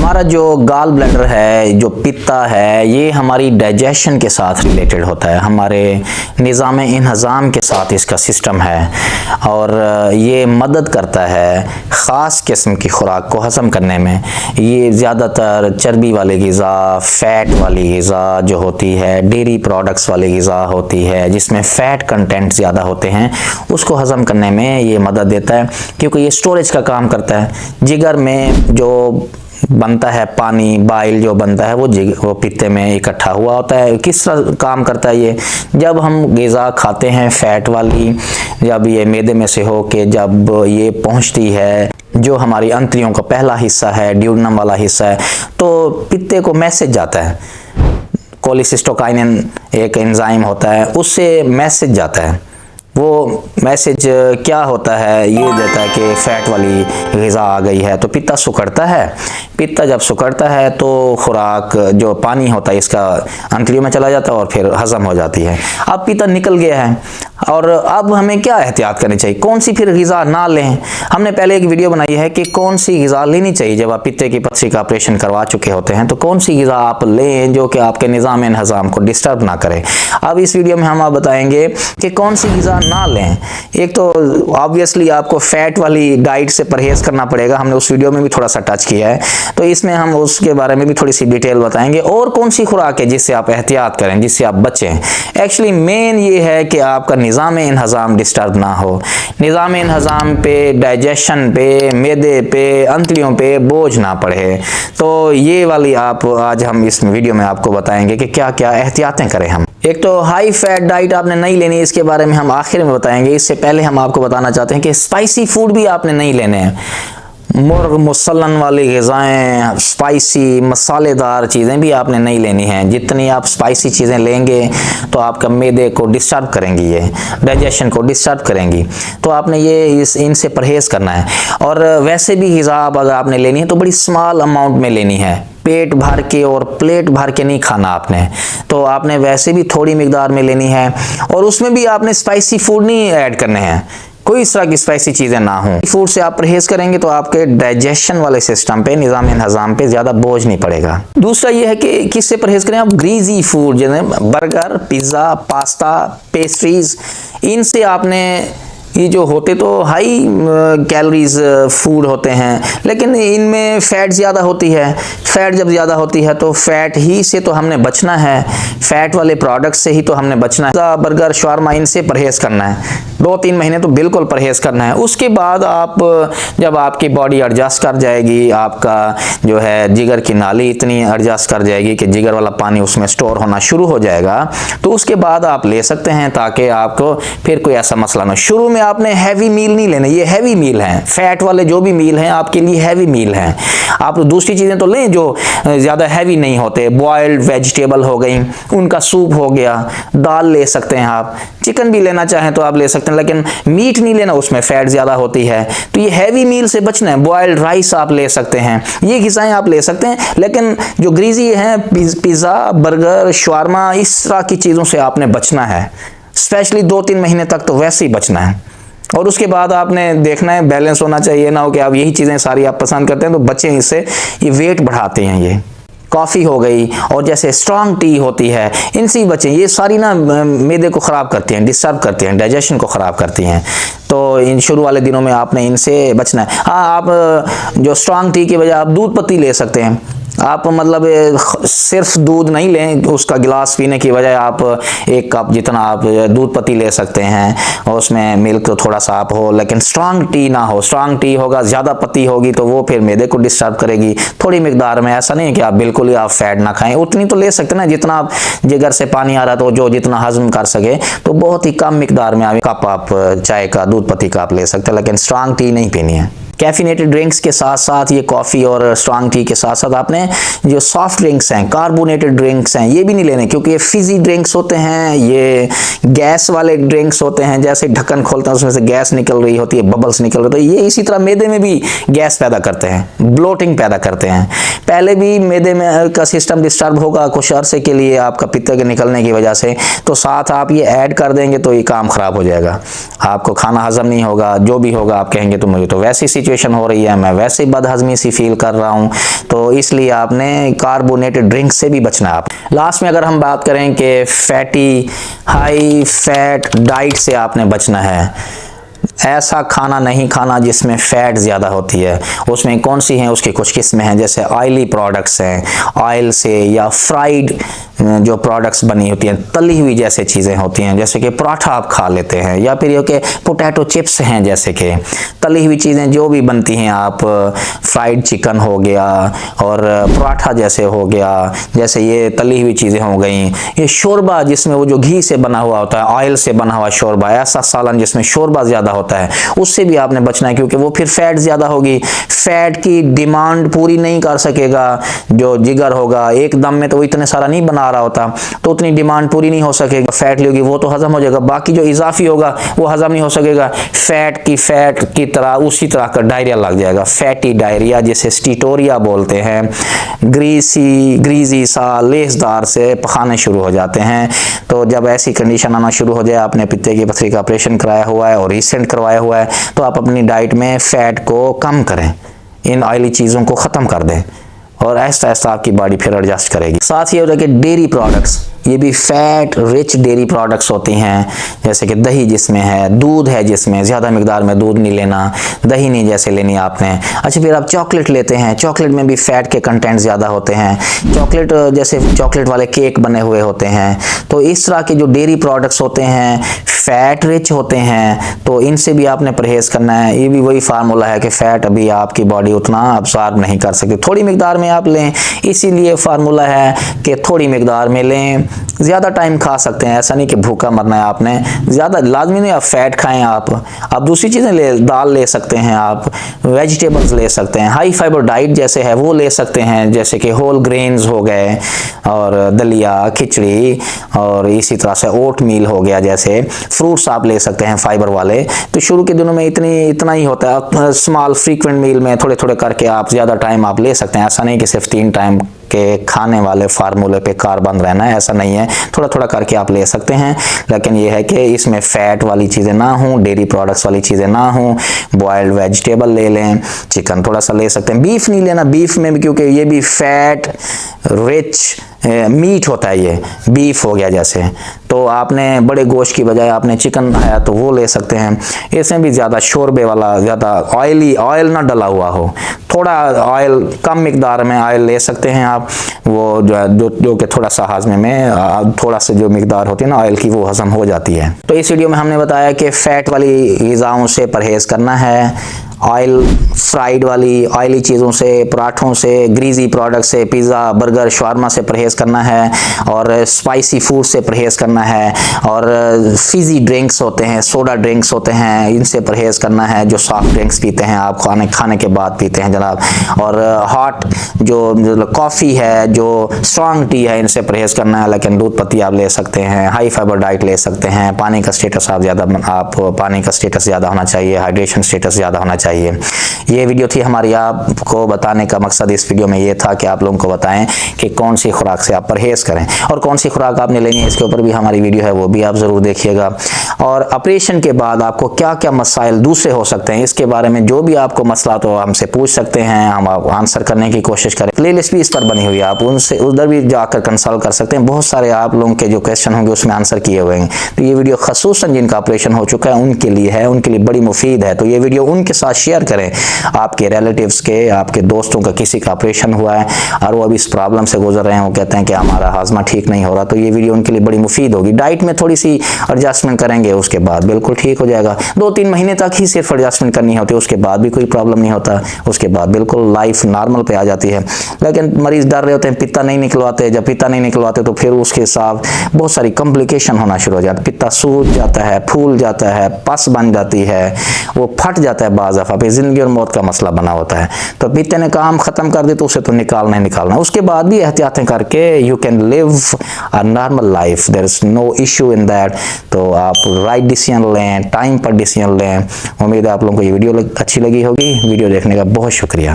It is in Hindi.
हमारा जो गाल ब्लैडर है, जो पित्ता है, ये हमारी डाइजेशन के साथ रिलेटेड होता है, हमारे निज़ाम इंहज़ाम के साथ इसका सिस्टम है और ये मदद करता है ख़ास किस्म की खुराक को हज़म करने में। ये ज़्यादातर चर्बी वाली ग़िज़ा, फ़ैट वाली ग़िज़ा जो होती है, डेयरी प्रोडक्ट्स वाली ग़िज़ा होती है जिसमें फ़ैट कंटेंट ज़्यादा होते हैं, उसको हज़म करने में ये मदद देता है क्योंकि ये स्टोरेज का काम करता है। जिगर में जो बनता है पानी, बाइल जो बनता है वो पित्ते में इकट्ठा हुआ होता है। किस तरह काम करता है ये? जब हम ग़िज़ा खाते हैं फ़ैट वाली, जब ये मैदे में से हो के जब ये पहुंचती है जो हमारी अंतड़ियों का पहला हिस्सा है, ड्यूडेनम वाला हिस्सा है, तो पित्ते को मैसेज जाता है। कोलिसिस्टोकाइनिन एक एंजाइम होता है, उससे मैसेज जाता है। वो मैसेज क्या होता है? ये देता है कि फ़ैट वाली ग़िज़ा आ गई है, तो पित्ता सुकड़ता है। पित्ता जब सुकड़ता है तो खुराक जो पानी होता है इसका अंतड़ियों में चला जाता है और फिर हज़म हो जाती है। अब पित्ता निकल गया है और अब हमें क्या एहतियात करनी चाहिए? कौन सी फिर ग़िज़ा ना लें? हमने पहले एक वीडियो बनाई है कि कौन सी ग़िज़ा लेनी चाहिए जब आप पित्ते की पथरी का ऑपरेशन करवा चुके होते हैं, तो कौन सी ग़िज़ा आप लें जो कि आपके निज़ाम इंहज़ाम को डिस्टर्ब ना करे। अब इस वीडियो में हम आप बताएंगे कि कौन सी ग़िज़ा ना लें। एक तो ऑब्वियसली आपको फ़ैट वाली डाइट से परहेज़ करना पड़ेगा, हमने उस वीडियो में भी थोड़ा सा टच किया है, तो इसमें हम उसके बारे में भी थोड़ी सी डिटेल बताएंगे। और कौन सी खुराक है जिससे आप एहतियात करें, जिससे आप बचें। एक्चुअली मेन ये है कि आपका निज़ाम इंहज़ाम डिस्टर्ब ना हो, निज़ाम इंहज़ाम पे, डाइजेशन पे, मैदे पे, अंतड़ियों पे बोझ ना पड़े। तो ये वाली आप आज हम इस वीडियो में आपको बताएंगे कि क्या क्या एहतियातें करें हम। एक तो हाई फैट डाइट आपने नहीं लेनी, इसके बारे में हम आखिर में बताएंगे। इससे पहले हम आपको बताना चाहते हैं कि स्पाइसी फूड भी आपने नहीं लेने हैं। मुर्ग मुसल्लन वाली ग़िज़ाएँ, स्पाइसी मसालेदार चीज़ें भी आपने नहीं लेनी हैं। जितनी आप स्पाइसी चीज़ें लेंगे तो आपका मैदे को डिस्टर्ब करेंगी, ये डाइजेशन को डिस्टर्ब करेंगी, तो आपने ये इनसे परहेज़ करना है। और वैसे भी ग़िज़ा अगर आपने लेनी है तो बड़ी स्मॉल अमाउंट में लेनी है, पेट भर के और प्लेट भर के नहीं खाना आपने, तो आपने वैसे भी थोड़ी मिकदार में लेनी है। और उसमें भी आपने स्पाइसी फूड नहीं ऐड करने हैं, कोई इस तरह की स्पाइसी चीज़ें ना हो। फूड से आप परहेज़ करेंगे तो आपके डाइजेशन वाले सिस्टम पे, निज़ाम इंहज़ाम पे ज़्यादा बोझ नहीं पड़ेगा। दूसरा ये है कि किससे परहेज़ करें आप? ग्रीजी फूड जैसे बर्गर, पिज़्ज़ा, पास्ता, पेस्ट्रीज़, इनसे आपने, ये जो होते तो हाई कैलोरीज फूड होते हैं लेकिन इनमें फ़ैट ज़्यादा होती है। फ़ैट जब ज़्यादा होती है तो फ़ैट ही से तो हमने बचना है, फ़ैट वाले प्रोडक्ट से ही तो हमने बचना है। बर्गर, शवारमा, इनसे परहेज़ करना है, 2-3 महीने तो बिल्कुल परहेज़ करना है। उसके बाद आप जब आपकी बॉडी एडजस्ट कर जाएगी, आपका जो है जिगर की नाली इतनी एडजस्ट कर जाएगी कि जिगर वाला पानी उसमें स्टोर होना शुरू हो जाएगा, तो उसके बाद आप ले सकते हैं ताकि आपको फिर कोई ऐसा मसला ना हो। शुरू में आपने हैवी मील नहीं लेने, ये हैवी मील हैं, फैट वाले जो भी मील हैं आपके लिए हैवी मील हैं। आप दूसरी चीज़ें तो लें जो ज़्यादा हैवी नहीं होते, बॉइल्ड वेजिटेबल हो गई, उनका सूप हो गया, दाल ले सकते हैं आप, चिकन भी लेना चाहें तो आप ले सकते हैं, लेकिन मीट नहीं लेना, उसमें फ़ैट ज़्यादा होती है। तो ये हैवी मील से बचना है। बॉइल्ड राइस आप ले सकते हैं, ये ग़िज़ाएँ आप ले सकते हैं, लेकिन जो ग्रीजी हैं पिज़्ज़ा, बर्गर, शवारमा, इस तरह की चीज़ों से आपने बचना है। स्पेशली 2-3 महीने तक तो वैसे ही बचना है। और उसके बाद आपने देखना है, बैलेंस होना चाहिए, ना हो कि आप यही चीज़ें सारी आप पसंद करते हैं तो बचें इससे, ये वेट बढ़ाते हैं। ये कॉफ़ी हो गई और जैसे स्ट्रॉन्ग टी होती है, इनसे ही बचें। ये सारी ना मैदे को ख़राब करती हैं, डिस्टर्ब करती हैं, डाइजेशन को ख़राब करती हैं, तो इन शुरू वाले दिनों में आपने इनसे बचना है। हाँ, आप जो स्ट्रॉन्ग टी की बजाय आप दूध पत्ती ले सकते हैं। आप मतलब सिर्फ दूध नहीं लें, उसका गिलास पीने की बजाय आप 1 कप जितना आप दूध पत्ती ले सकते हैं और उसमें मिल्क थोड़ा सा आप हो, लेकिन स्ट्रॉन्ग टी ना हो। स्ट्रॉन्ग टी होगा, ज़्यादा पत्ती होगी तो वो फिर मैदे को डिस्टर्ब करेगी। थोड़ी मिकदार में, ऐसा नहीं है कि आप बिल्कुल ही आप फैट ना खाएं, उतनी तो ले सकते हैं ना जितना आप जिगर से पानी आ रहा है तो जो जितना हजम कर सके, तो बहुत ही कम मिकदार में आप कप आप चाय का, दूध पत्ती का आप ले सकते हैं, लेकिन स्ट्रॉन्ग टी नहीं पीनी है। कैफिनेटेड ड्रिंक्स के साथ साथ, ये कॉफ़ी और स्ट्रॉन्ग टी के साथ साथ आपने जो सॉफ्ट ड्रिंक्स हैं, कार्बोनेटेड ड्रिंक्स हैं, ये भी नहीं लेने, क्योंकि ये फिजी ड्रिंक्स होते हैं, ये गैस वाले ड्रिंक्स होते हैं। जैसे ढक्कन खोलते हैं उसमें से गैस निकल रही होती है, बबल्स निकल रहे, तो ये इसी तरह मैदे में भी गैस पैदा करते हैं, ब्लोटिंग पैदा करते हैं। पहले भी मैदे में का सिस्टम डिस्टर्ब होगा कुछ अरसे के लिए आपका पित्त के निकलने की वजह से, तो साथ आप ये ऐड कर देंगे तो ये काम खराब हो जाएगा, आपको खाना हजम नहीं होगा, जो भी होगा आप कहेंगे तो मुझे तो वैसी सिचुएशन हो रही है, मैं वैसे ही बदहजमी सी फील कर रहा हूँ। तो इसलिए आपने कार्बोनेटेड ड्रिंक से भी बचना है। आप लास्ट में अगर हम बात करें कि फैटी हाई फैट डाइट से आपने बचना है, ऐसा खाना नहीं खाना जिसमें फैट ज़्यादा होती है। उसमें कौन सी हैं, उसकी कुछ किस्में हैं, जैसे ऑयली प्रोडक्ट्स हैं, ऑयल से या फ्राइड जो प्रोडक्ट्स बनी होती हैं, तली हुई जैसे चीज़ें होती हैं, जैसे कि पराठा आप खा लेते हैं, या फिर ये कि पोटैटो चिप्स हैं, जैसे कि तली हुई चीज़ें जो भी बनती हैं, आप फ्राइड चिकन हो गया और पराठा जैसे हो गया, जैसे ये तली हुई चीज़ें हो गई। ये शोरबा जिसमें वो जो घी से बना हुआ होता है, ऑयल से बना हुआ शोरबा, ऐसा सालन जिसमें शोरबा ज़्यादा होता है, उससे भी आपने बचना है, क्योंकि वो फिर फैट ज़्यादा होगी, फैट की डिमांड पूरी नहीं कर सकेगा जो जिगर होगा, एक दम में तो वो इतने सारा नहीं बना रहा होता, तो उतनी डिमांड पूरी नहीं हो सकेगा, फैट होगी वो तो हजम हो जाएगा, बाकी जो इजाफी होगा वो हजम नहीं हो सकेगा, फैट की तरह उसी तरह का डायरिया लग जाएगा, फैटी डायरिया जिसे स्टीटोरिया बोलते हैं, ग्रीजी सा लेसदार से पखाने शुरू हो जाते हैं। तो जब ऐसी कंडीशन आना शुरू हो जाए, आपने पित्ते की पथरी का ऑपरेशन कराया हुआ है और रिसेंट करवाया हुआ है, तो आप अपनी डाइट में फैट को कम करें, इन ऑयली चीज़ों को ख़त्म कर दें और ऐसा ऐसा आपकी बॉडी फिर एडजस्ट करेगी। साथ ही हो जाए कि डेयरी प्रोडक्ट्स, ये भी फैट रिच डेयरी प्रोडक्ट्स होती हैं, जैसे कि दही जिसमें है, दूध है जिसमें ज़्यादा मिकदार में दूध नहीं लेना, दही नहीं जैसे लेनी आपने। अच्छा, फिर आप चॉकलेट लेते हैं, चॉकलेट में भी फैट के कंटेंट ज़्यादा होते हैं, चॉकलेट जैसे चॉकलेट वाले केक बने हुए होते हैं, तो इस तरह के जो डेयरी प्रोडक्ट्स होते हैं फैट रिच होते हैं, तो इनसे भी आपने परहेज़ करना है। ये भी वही फार्मूला है कि फ़ैट अभी आपकी बॉडी उतना अब्सॉर्ब नहीं कर सकती, थोड़ी मिकदार में आप लें, इसीलिए फार्मूला है कि थोड़ी मिकदार में लें, ज़्यादा टाइम खा सकते हैं, ऐसा नहीं कि भूखा मरना है आपने, ज़्यादा लाजमी नहीं आप फैट खाएं, आप दूसरी चीज़ें दाल ले सकते हैं, आप वेजिटेबल्स ले सकते हैं, हाई फाइबर डाइट जैसे है वो ले सकते हैं, जैसे कि होल ग्रेन्स हो गए और दलिया खिचड़ी, और इसी तरह से ओट मील हो गया, जैसे फ्रूट्स आप ले सकते हैं फाइबर वाले। तो शुरू के दिनों में इतना ही होता है, स्मॉल फ्रीक्वेंट मील में थोड़े थोड़े करके आप ज़्यादा टाइम आप ले सकते हैं, ऐसा नहीं कि सिर्फ 3 टाइम के खाने वाले फार्मूले पे कारबंद रहना है, ऐसा नहीं है, थोड़ा थोड़ा करके आप ले सकते हैं। लेकिन ये है कि इसमें फैट वाली चीज़ें ना हों, डेयरी प्रोडक्ट्स वाली चीज़ें ना हों, बॉयल्ड वेजिटेबल ले लें, चिकन थोड़ा सा ले सकते हैं, बीफ नहीं लेना, बीफ में भी क्योंकि ये भी फैट रिच मीट होता है, ये बीफ हो गया जैसे, तो आपने बड़े गोश्त की बजाय आपने चिकन खाया तो वो ले सकते हैं। इसमें भी ज़्यादा शोरबे वाला, ज़्यादा ऑयल ना डला हुआ हो, थोड़ा ऑयल कम मिकदार में ऑयल ले सकते हैं आप, वो जो कि थोड़ा सा हाजमे में थोड़ा सा जो मिकदार होती है ना ऑयल की, वो हजम हो जाती है। तो इस वीडियो में हमने बताया कि फ़ैट वाली ग़िज़ाओं से परहेज़ करना है, ऑयल फ्राइड वाली ऑयली चीज़ों से, पराठों से, ग्रीजी प्रोडक्ट से, पिज़्ज़ा बर्गर शवारमा से परहेज़ करना है, और स्पाइसी फूड से परहेज़ करना है, और फिज़ी ड्रिंक्स होते हैं, सोडा ड्रिंक्स होते हैं, इनसे परहेज़ करना है, जो सॉफ्ट ड्रिंक्स पीते हैं आप खाने के बाद पीते हैं जनाब, और हॉट जो कॉफ़ी है, जो स्ट्रॉन्ग टी है, इनसे परहेज़ करना है। लेकिन दूध पत्ती आप ले सकते हैं, हाई फाइबर डाइट ले सकते हैं, पानी का स्टेटस पानी का स्टेटस ज़्यादा होना चाहिए, हाइड्रेशन स्टेटस ज़्यादा होना चाहिए। ये वीडियो थी हमारी, आपको बताने का मकसद इस वीडियो में ये था कि आप लोगों को बताएं कि कौन सी खुराक से आप परहेज करें और कौन सी खुराक आपने लेनी है, इसके ऊपर भी हमारी वीडियो है, वो भी आप ज़रूर देखिएगा। और ऑपरेशन के बाद आपको क्या क्या मसाइल दूसरे हो सकते हैं, इसके बारे में जो भी आपको मसला तो हमसे पूछ सकते हैं, हम आंसर करने की कोशिश करें। प्लेलिस्ट भी इस पर बनी हुई है, आप उनसे उधर भी जाकर कंसल्ट कर सकते हैं, बहुत सारे आप लोगों के जो क्वेश्चन होंगे उसमें आंसर किए हुए हैं। तो ये वीडियो खसूसन जिनका ऑपरेशन हो चुका है उनके लिए है, उनके लिए बड़ी मुफीद है। तो ये वीडियो उनके साथ शेयर करें, आपके रिलेटिव्स के, आपके दोस्तों का किसी का ऑपरेशन हुआ है और वो अभी इस प्रॉब्लम से गुजर रहे हैं, वो कहते हैं कि हमारा हाजमा ठीक नहीं हो रहा, तो ये वीडियो उनके लिए बड़ी मुफीद होगी। डाइट में थोड़ी सी एडजस्टमेंट करेंगे, उसके बाद बिल्कुल ठीक हो जाएगा। 2-3 महीने तक ही सिर्फ एडजस्टमेंट करनी होती है, उसके बाद भी कोई प्रॉब्लम नहीं होता, उसके बाद बिल्कुल लाइफ नॉर्मल पे आ जाती है। लेकिन मरीज डर रहे होते हैं, पित्ता नहीं निकलवाते, जब पित्ता नहीं निकलवाते तो फिर उसके साथ बहुत सारी कॉम्प्लिकेशन होना शुरू हो जाती है, पित्ता सूज जाता है, फूल जाता है, पस बन जाती है, वो फट जाता है, बाज़ दफ़ा पे जिंदगी और मौत का मसला बना होता है। तो पित्ते ने काम खत्म कर दिया तो उसे तो निकालना ही निकालना, उसके बाद भी एहतियातें करके you can live a normal life, there is no issue in that. तो आप राइट डिसीजन लें, टाइम पर डिसीजन लें। उम्मीद है आप लोगों को ये वीडियो अच्छी लगी होगी। वीडियो देखने का बहुत शुक्रिया।